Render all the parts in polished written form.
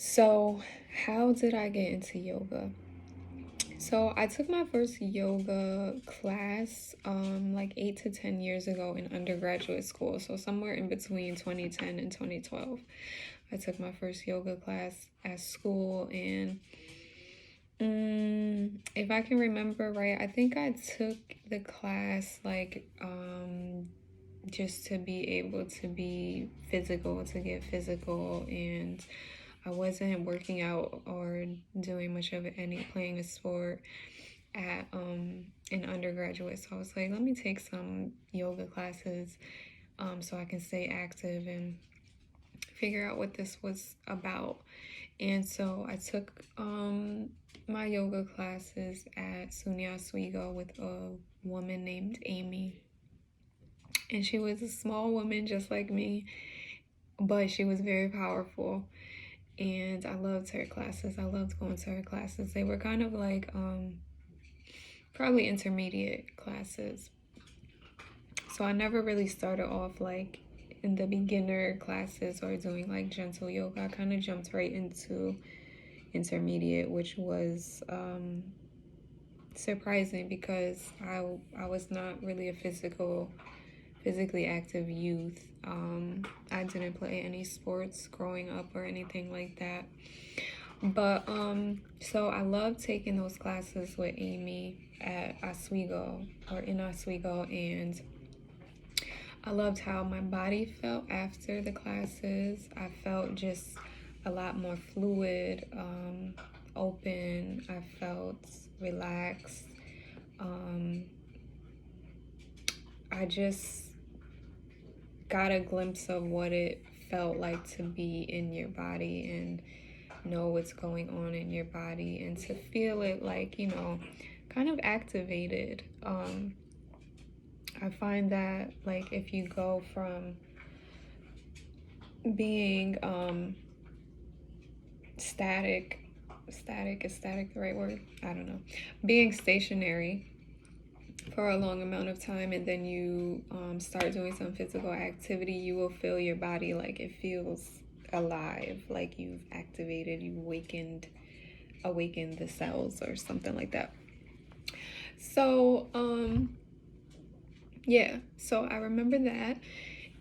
So, how did I get into yoga? So, I took my first yoga class like 8 to 10 years ago in undergraduate school. So, somewhere in between 2010 and 2012. I took my first yoga class at school, and if I can remember right, I think I took the class like just to be able to be physical, to get physical, and I wasn't working out or doing much of any playing a sport at in undergraduate. So I was like, let me take some yoga classes so I can stay active and figure out what this was about. And so I took my yoga classes at Sunya Oswego with a woman named Amy. And she was a small woman just like me, but she was very powerful. And I loved her classes. I loved going to her classes. They were kind of like probably intermediate classes. So I never really started off like in the beginner classes or doing like gentle yoga. I kind of jumped right into intermediate, which was surprising because I was not really a physically active youth. I didn't play any sports growing up or anything like that. But so I loved taking those classes with Amy at Oswego or in Oswego, and I loved how my body felt after the classes. I felt just a lot more fluid, open. I felt relaxed. I just got a glimpse of what it felt like to be in your body and know what's going on in your body and to feel it like, kind of activated. I find that like if you go from being static is static the right word? I don't know. Being stationary for a long amount of time and then you start doing some physical activity, you will feel your body like it feels alive, like you've awakened the cells or something like that. So yeah, so I remember that.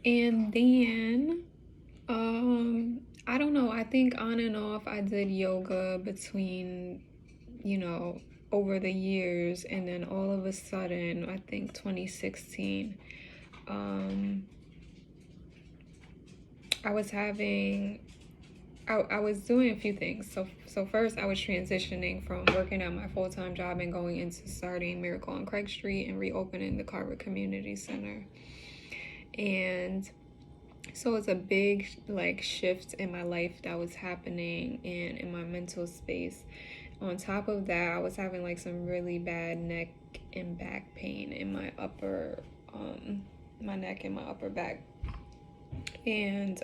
And then I don't know, I think on and off I did yoga between, over the years, and then all of a sudden, I think 2016, I was having I was doing a few things. So first I was transitioning from working at my full-time job and going into starting Miracle on Craig Street and reopening the Carver Community Center. And so it's a big like shift in my life that was happening and in my mental space. On top of that, I was having like some really bad neck and back pain in my my neck and my upper back. And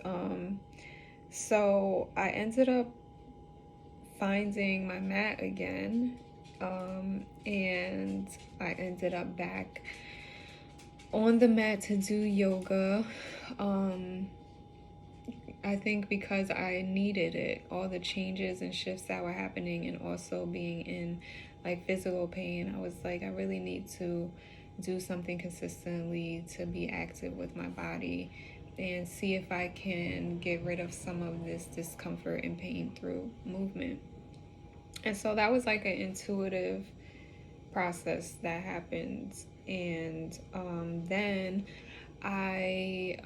so I ended up finding my mat again, and I ended up back on the mat to do yoga. I think because I needed it, all the changes and shifts that were happening, and also being in like physical pain, I was like, I really need to do something consistently to be active with my body and see if I can get rid of some of this discomfort and pain through movement. And so that was like an intuitive process that happened. And then I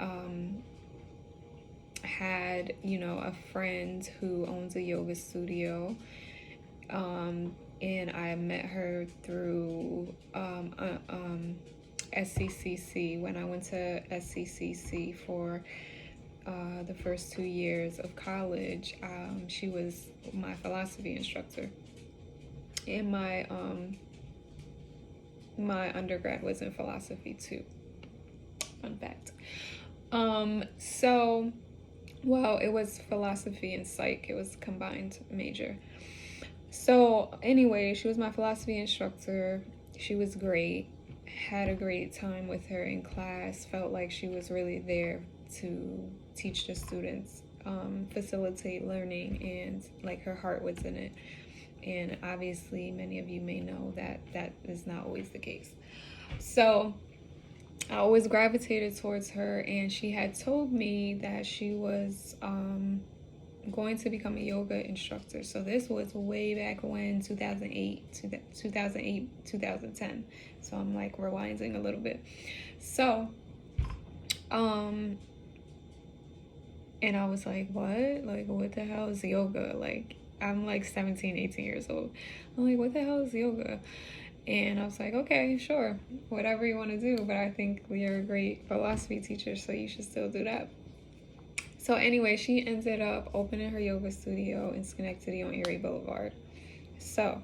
had, a friend who owns a yoga studio. And I met her through SCCC when I went to SCCC for the first 2 years of college. She was my philosophy instructor, and my undergrad was in philosophy too. Fun fact. So, well, it was philosophy and psych. It was combined major. So anyway, she was my philosophy instructor. She was great. Had a great time with her in class. Felt like she was really there to teach the students facilitate learning, and like her heart was in it. And obviously, many of you may know that that is not always the case. So I always gravitated towards her, and she had told me that she was going to become a yoga instructor. So this was way back when, 2010. So I'm like rewinding a little bit. So, and I was like, what? Like, what the hell is yoga? Like, I'm like 17, 18 years old. I'm like, what the hell is yoga? And I was like, okay, sure, whatever you want to do. But I think you're a great philosophy teacher, so you should still do that. So anyway, she ended up opening her yoga studio in Schenectady on Erie Boulevard. So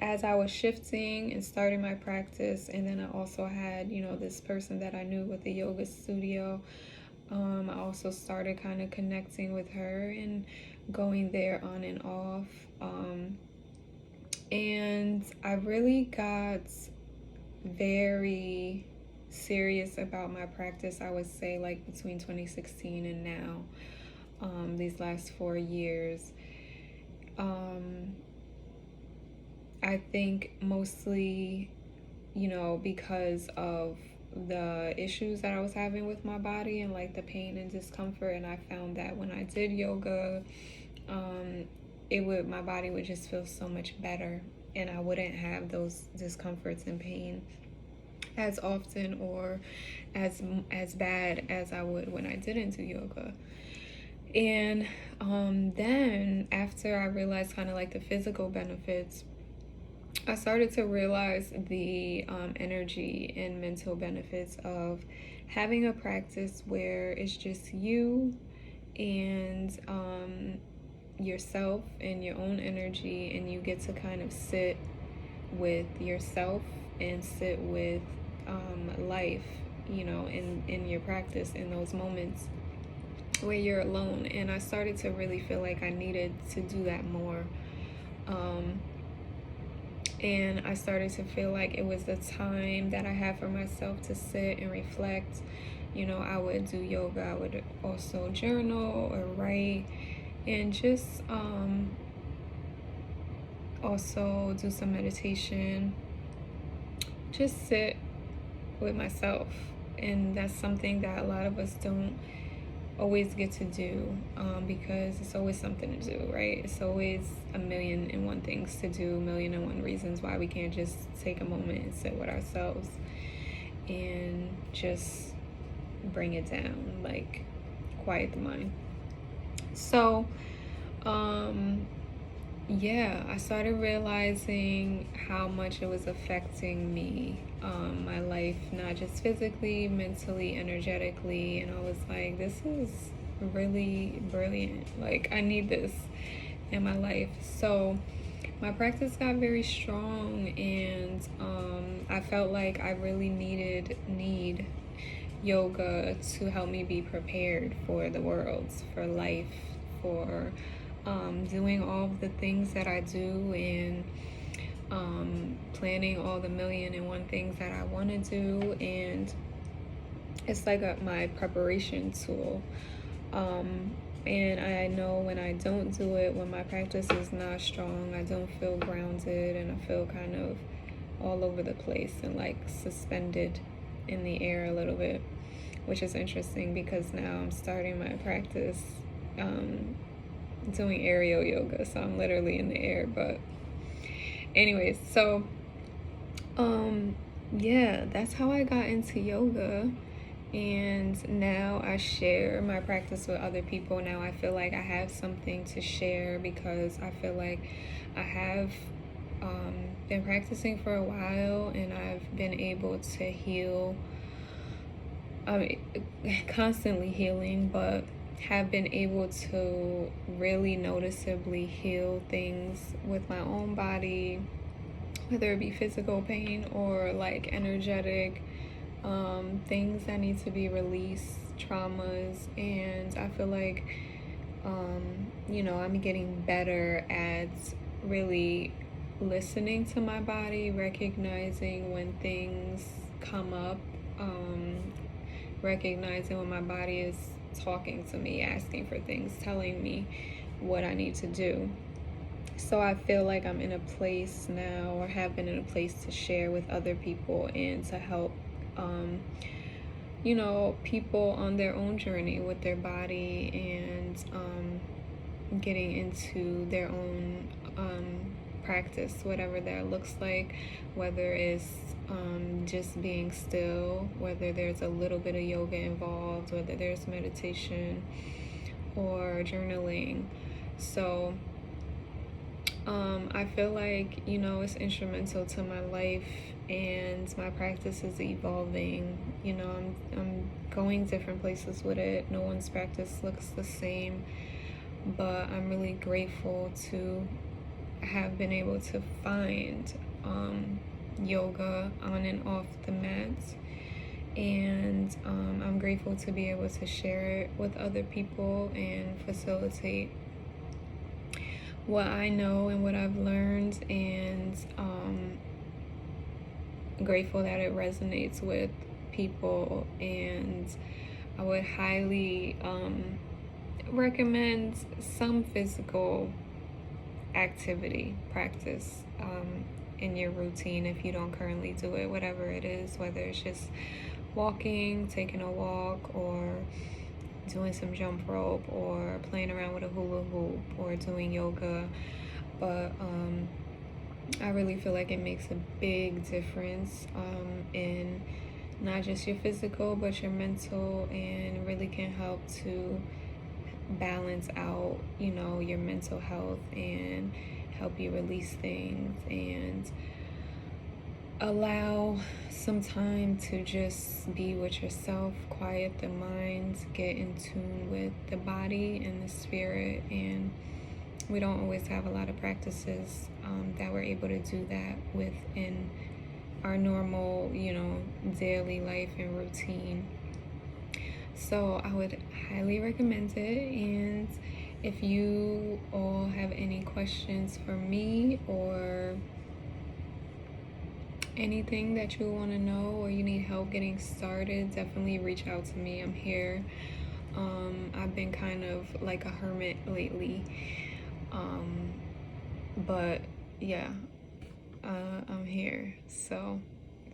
as I was shifting and starting my practice, and then I also had, this person that I knew with the yoga studio, I also started kind of connecting with her and going there on and off. And I really got very serious about my practice, I would say, like between 2016 and now, these last 4 years. I think mostly, because of the issues that I was having with my body and like the pain and discomfort. And I found that when I did yoga, my body would just feel so much better, and I wouldn't have those discomforts and pain as often or as bad as I would when I didn't do yoga. And then after I realized kind of like the physical benefits, I started to realize the energy and mental benefits of having a practice where it's just you and yourself and your own energy, and you get to kind of sit with yourself and sit with life, in your practice, in those moments where you're alone. And I started to really feel like I needed to do that more. And I started to feel like it was the time that I had for myself to sit and reflect. I would do yoga, I would also journal or write, and just also do some meditation, just sit with myself. And that's something that a lot of us don't always get to do, because it's always something to do, right? It's always a million and one things to do, a million and one reasons why we can't just take a moment and sit with ourselves and just bring it down, like quiet the mind. So I started realizing how much it was affecting me, my life, not just physically, mentally, energetically. And I was like, this is really brilliant. Like, I need this in my life. So my practice got very strong, and I felt like I really need yoga to help me be prepared for the world, for life, for doing all of the things that I do, and planning all the million and one things that I want to do. And it's like my preparation tool. And I know when I don't do it, when my practice is not strong, I don't feel grounded, and I feel kind of all over the place and like suspended in the air a little bit, which is interesting because now I'm starting my practice doing aerial yoga, so I'm literally in the air. But anyways, so that's how I got into yoga. And now I share my practice with other people. Now I feel like I have something to share, because I feel like I have been practicing for a while, and I've been able to heal, constantly healing, but have been able to really noticeably heal things with my own body, whether it be physical pain or like energetic things that need to be released, traumas. And I feel like I'm getting better at really listening to my body, recognizing when things come up, recognizing when my body is talking to me, asking for things, telling me what I need to do. So I feel like I'm in a place now, or have been in a place to share with other people and to help, people on their own journey with their body, and getting into their own practice, whatever that looks like, whether it's just being still, whether there's a little bit of yoga involved, whether there's meditation or journaling. So I feel like, it's instrumental to my life, and my practice is evolving. I'm going different places with it. No one's practice looks the same, but I'm really grateful to have been able to find yoga on and off the mats. And I'm grateful to be able to share it with other people and facilitate what I know and what I've learned, and grateful that it resonates with people. And I would highly recommend some physical activity practice in your routine if you don't currently do it, whatever it is, whether it's just walking, taking a walk, or doing some jump rope, or playing around with a hula hoop, or doing yoga. But I really feel like it makes a big difference in not just your physical but your mental, and really can help to balance out, your mental health, and help you release things, and allow some time to just be with yourself, quiet the mind, get in tune with the body and the spirit. And we don't always have a lot of practices that we're able to do that within our normal, daily life and routine. So I would highly recommend it. And if you all have any questions for me, or anything that you want to know, or you need help getting started, definitely reach out to me. I'm here. I've been kind of like a hermit lately, but yeah, I'm here. So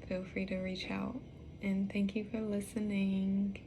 feel free to reach out, and thank you for listening.